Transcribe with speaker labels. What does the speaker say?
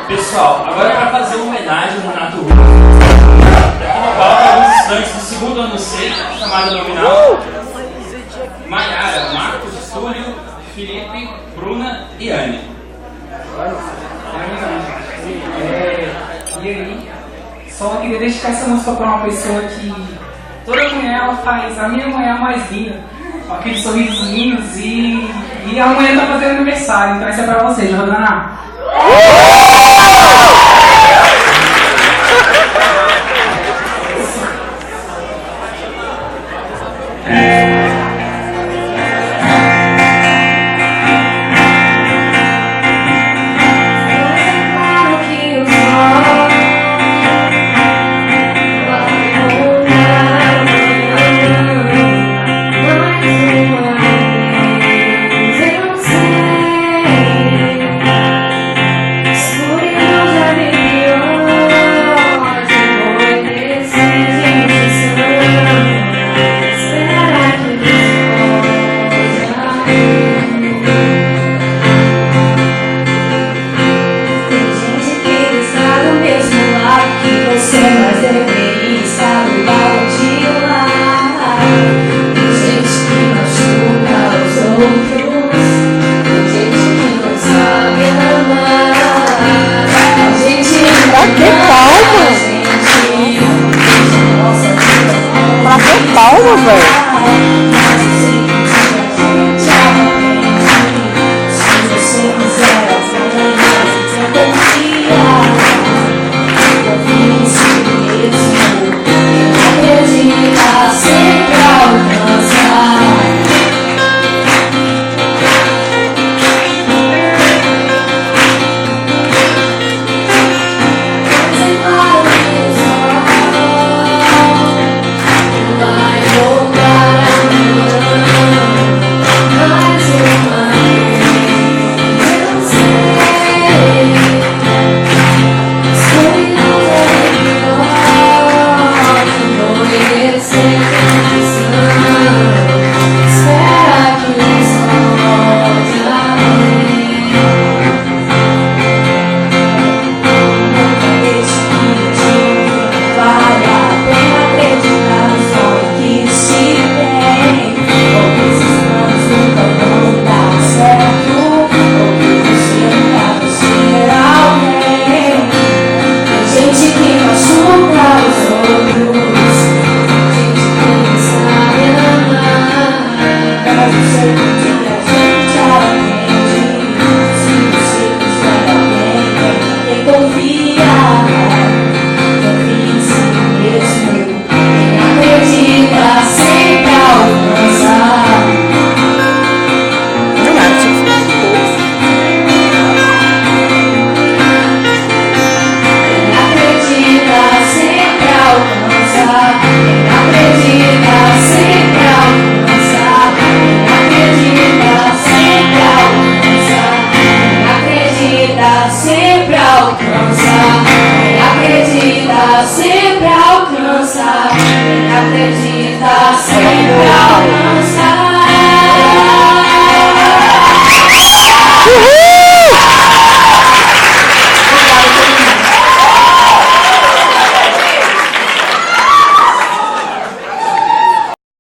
Speaker 1: Pessoal, agora para fazer uma homenagem ao Renato Russo, daqui no palco alguns estudantes do segundo ano C, chamada nominal, Maiara, Marcos, Túlio, Felipe, Bruna e Anne.
Speaker 2: E aí, só queria dedicar essa música para uma pessoa que toda manhã ela faz a minha manhã mais linda, com aqueles sorrisos lindos e amanhã tá fazendo aniversário, então essa é pra você, Jordana.
Speaker 3: Palma, velho.
Speaker 4: Acredita, sempre alcança. Acredita, sempre